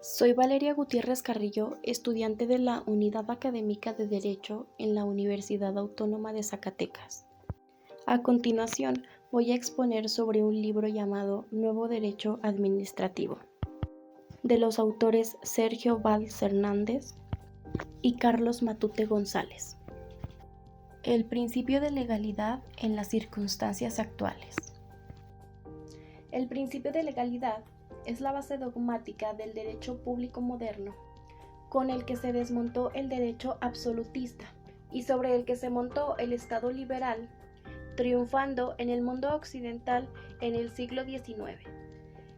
Soy Valeria Gutiérrez Carrillo, estudiante de la Unidad Académica de Derecho en la Universidad Autónoma de Zacatecas. A continuación, voy a exponer sobre un libro llamado Nuevo Derecho Administrativo, de los autores Sergio Valls Hernández y Carlos Matute González. El principio de legalidad en las circunstancias actuales. El principio de legalidad es la base dogmática del derecho público moderno, con el que se desmontó el derecho absolutista y sobre el que se montó el Estado liberal, triunfando en el mundo occidental en el siglo XIX.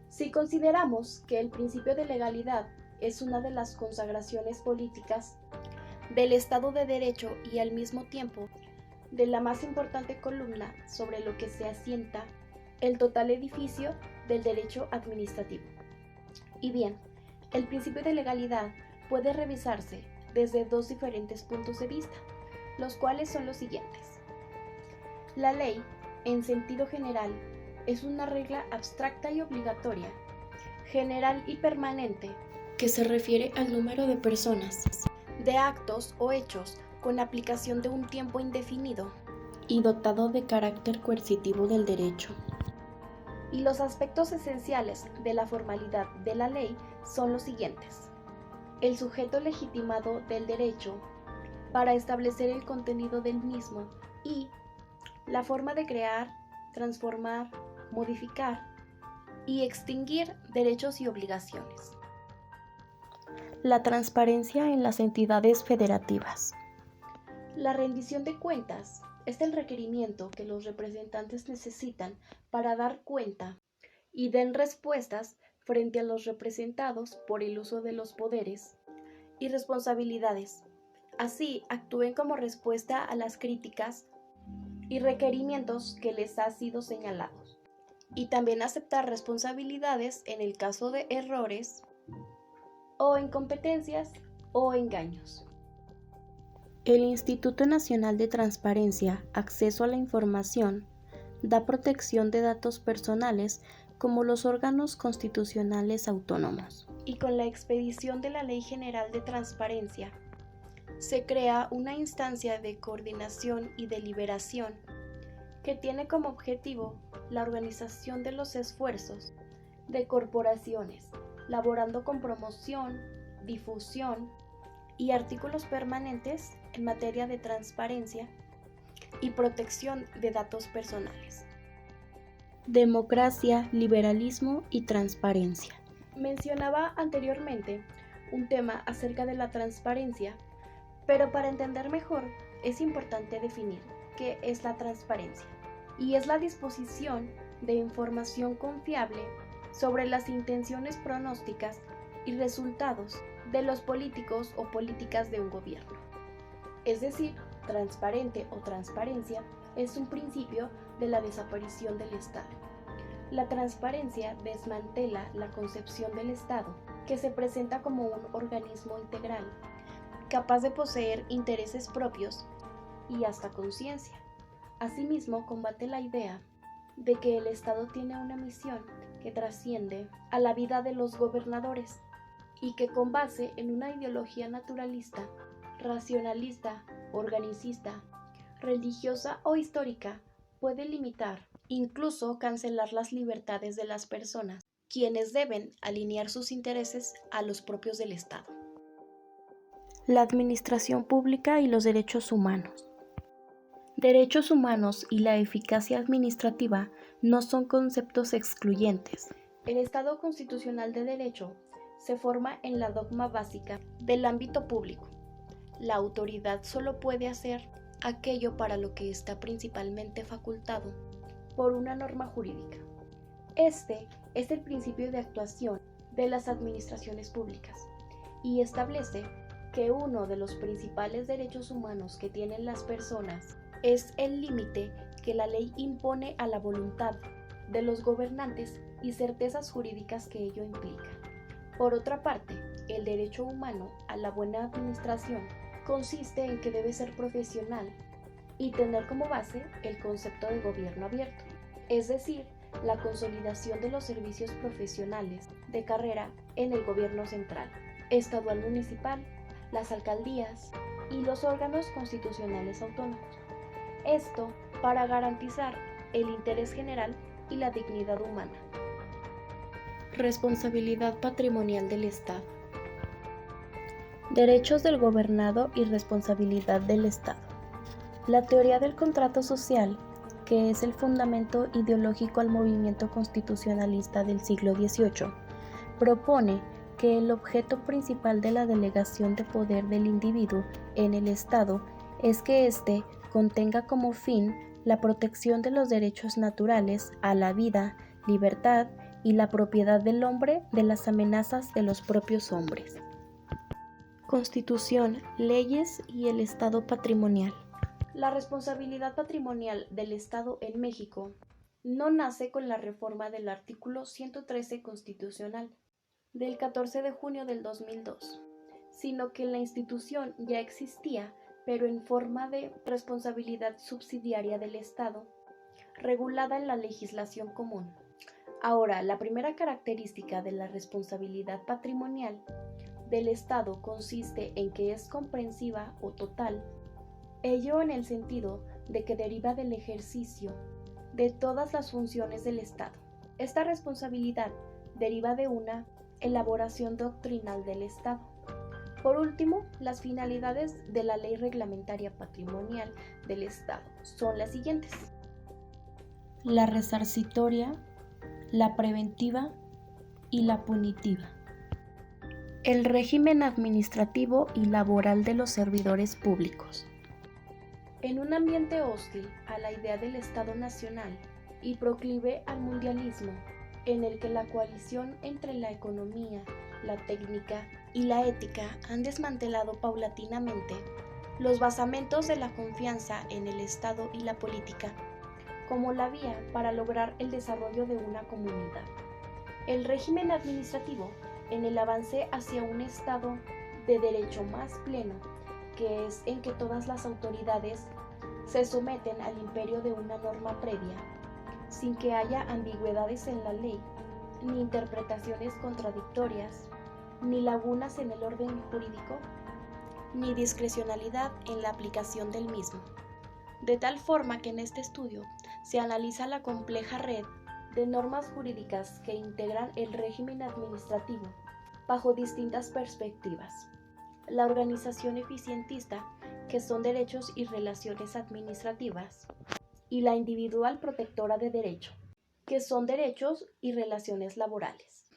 Si consideramos que el principio de legalidad es una de las consagraciones políticas del Estado de Derecho y al mismo tiempo de la más importante columna sobre lo que se asienta el total edificio del derecho administrativo. Y bien, el principio de legalidad puede revisarse desde dos diferentes puntos de vista, los cuales son los siguientes. La ley, en sentido general, es una regla abstracta y obligatoria, general y permanente, que se refiere al número de personas, de actos o hechos con aplicación de un tiempo indefinido y dotado de carácter coercitivo del derecho. Y los aspectos esenciales de la formalidad de la ley son los siguientes. El sujeto legitimado del derecho para establecer el contenido del mismo y la forma de crear, transformar, modificar y extinguir derechos y obligaciones. La transparencia en las entidades federativas. La rendición de cuentas es el requerimiento que los representantes necesitan para dar cuenta y den respuestas frente a los representados por el uso de los poderes y responsabilidades. Así, actúen como respuesta a las críticas y requerimientos que les ha sido señalados. Y también aceptar responsabilidades en el caso de errores o incompetencias o engaños. El Instituto Nacional de Transparencia, Acceso a la Información, da protección de datos personales como los órganos constitucionales autónomos. Y con la expedición de la Ley General de Transparencia, se crea una instancia de coordinación y deliberación que tiene como objetivo la organización de los esfuerzos de corporaciones, laborando con promoción, difusión y artículos permanentes en materia de transparencia y protección de datos personales. Democracia, liberalismo y transparencia. Mencionaba anteriormente un tema acerca de la transparencia, pero para entender mejor es importante definir qué es la transparencia. Y es la disposición de información confiable sobre las intenciones pronósticas y resultados de los políticos o políticas de un gobierno. Es decir, transparente o transparencia es un principio de la desaparición del Estado. La transparencia desmantela la concepción del Estado, que se presenta como un organismo integral, capaz de poseer intereses propios y hasta conciencia. Asimismo, combate la idea de que el Estado tiene una misión que trasciende a la vida de los gobernadores y que con base en una ideología naturalista, racionalista, organicista, religiosa o histórica, puede limitar, incluso cancelar las libertades de las personas, quienes deben alinear sus intereses a los propios del Estado. La administración pública y los derechos humanos. Derechos humanos y la eficacia administrativa no son conceptos excluyentes. El Estado constitucional de derecho se forma en la dogma básica del ámbito público. La autoridad solo puede hacer aquello para lo que está principalmente facultado por una norma jurídica. Este es el principio de actuación de las administraciones públicas y establece que uno de los principales derechos humanos que tienen las personas es el límite que la ley impone a la voluntad de los gobernantes y certezas jurídicas que ello implica. Por otra parte, el derecho humano a la buena administración consiste en que debe ser profesional y tener como base el concepto de gobierno abierto, es decir, la consolidación de los servicios profesionales de carrera en el gobierno central, estadual municipal, las alcaldías y los órganos constitucionales autónomos. Esto para garantizar el interés general y la dignidad humana. Responsabilidad patrimonial del Estado. Derechos del gobernado y responsabilidad del Estado. La teoría del contrato social, que es el fundamento ideológico al movimiento constitucionalista del siglo XVIII, propone que el objeto principal de la delegación de poder del individuo en el Estado es que éste contenga como fin la protección de los derechos naturales a la vida, libertad y la propiedad del hombre de las amenazas de los propios hombres. Constitución, leyes y el Estado patrimonial. La responsabilidad patrimonial del Estado en México no nace con la reforma del artículo 113 constitucional del 14 de junio del 2002, sino que la institución ya existía, pero en forma de responsabilidad subsidiaria del Estado, regulada en la legislación común. Ahora, la primera característica de la responsabilidad patrimonial del Estado consiste en que es comprensiva o total, ello en el sentido de que deriva del ejercicio de todas las funciones del Estado. Esta responsabilidad deriva de una elaboración doctrinal del Estado. Por último, las finalidades de la Ley Reglamentaria Patrimonial del Estado son las siguientes: la resarcitoria, la preventiva y la punitiva. El régimen administrativo y laboral de los servidores públicos. En un ambiente hostil a la idea del Estado nacional y proclive al mundialismo, en el que la coalición entre la economía, la técnica y la ética han desmantelado paulatinamente los basamentos de la confianza en el Estado y la política como la vía para lograr el desarrollo de una comunidad. El régimen administrativo, en el avance hacia un Estado de derecho más pleno, que es en que todas las autoridades se someten al imperio de una norma previa, sin que haya ambigüedades en la ley, ni interpretaciones contradictorias, ni lagunas en el orden jurídico, ni discrecionalidad en la aplicación del mismo. De tal forma que en este estudio se analiza la compleja red de normas jurídicas que integran el régimen administrativo bajo distintas perspectivas. La organización eficientista, que son derechos y relaciones administrativas, y la individual protectora de derecho, que son derechos y relaciones laborales.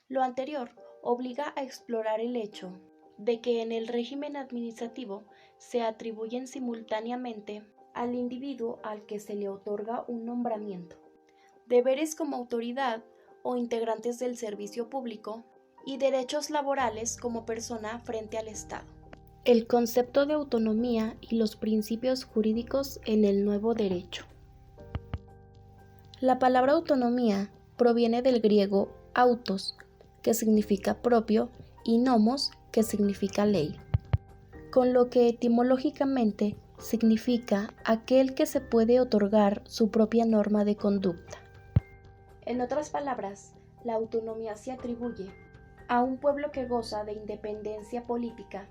Lo anterior obliga a explorar el hecho de que en el régimen administrativo se atribuyen simultáneamente al individuo al que se le otorga un nombramiento, deberes como autoridad o integrantes del servicio público y derechos laborales como persona frente al Estado. El concepto de autonomía y los principios jurídicos en el nuevo derecho. La palabra autonomía proviene del griego autos, que significa propio, y nomos, que significa ley, con lo que etimológicamente significa aquel que se puede otorgar su propia norma de conducta. En otras palabras, la autonomía se atribuye a un pueblo que goza de independencia política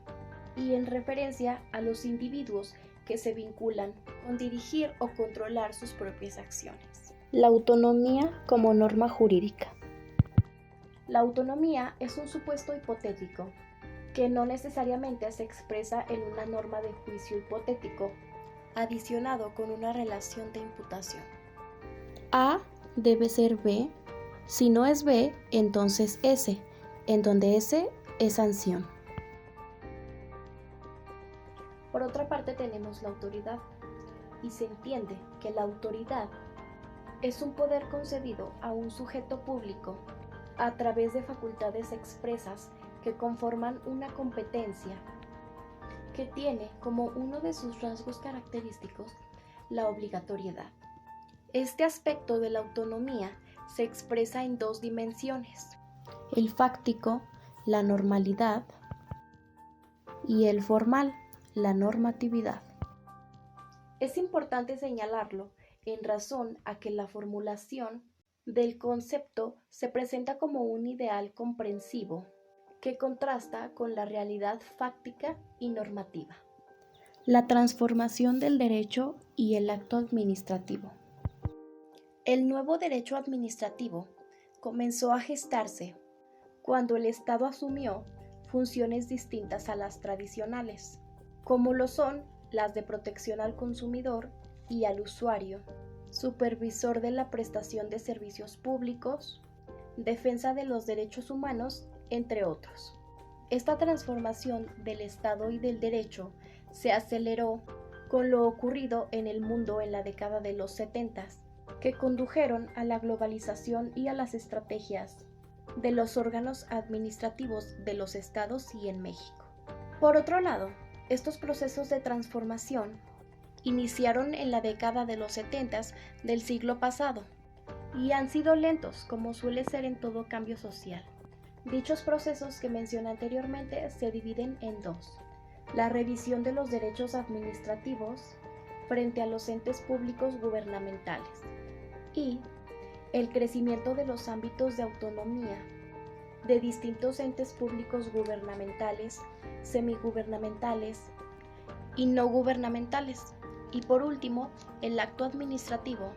y en referencia a los individuos que se vinculan con dirigir o controlar sus propias acciones. La autonomía como norma jurídica. La autonomía es un supuesto hipotético que no necesariamente se expresa en una norma de juicio hipotético adicionado con una relación de imputación. A debe ser B, si no es B, entonces S, en donde S es sanción. Por otra parte tenemos la autoridad, y se entiende que la autoridad es un poder concedido a un sujeto público a través de facultades expresas que conforman una competencia que tiene como uno de sus rasgos característicos la obligatoriedad. Este aspecto de la autonomía se expresa en dos dimensiones: el fáctico, la normalidad, y el formal, la normatividad. Es importante señalarlo en razón a que la formulación del concepto se presenta como un ideal comprensivo que contrasta con la realidad fáctica y normativa. La transformación del derecho y el acto administrativo. El nuevo derecho administrativo comenzó a gestarse cuando el Estado asumió funciones distintas a las tradicionales, como lo son las de protección al consumidor y al usuario, supervisor de la prestación de servicios públicos, defensa de los derechos humanos, entre otros. Esta transformación del Estado y del derecho se aceleró con lo ocurrido en el mundo en la década de los 70, que condujeron a la globalización y a las estrategias de los órganos administrativos de los estados y en México. Por otro lado, estos procesos de transformación iniciaron en la década de los 70 del siglo pasado y han sido lentos, como suele ser en todo cambio social. Dichos procesos que mencioné anteriormente se dividen en dos: la revisión de los derechos administrativos frente a los entes públicos gubernamentales y el crecimiento de los ámbitos de autonomía de distintos entes públicos gubernamentales, semigubernamentales y no gubernamentales. Y por último, el acto administrativo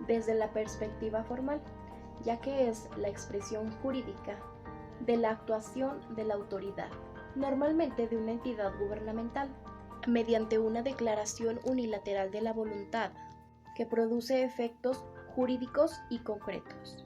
desde la perspectiva formal, ya que es la expresión jurídica de la actuación de la autoridad, normalmente de una entidad gubernamental, mediante una declaración unilateral de la voluntad que produce efectos jurídicos y concretos.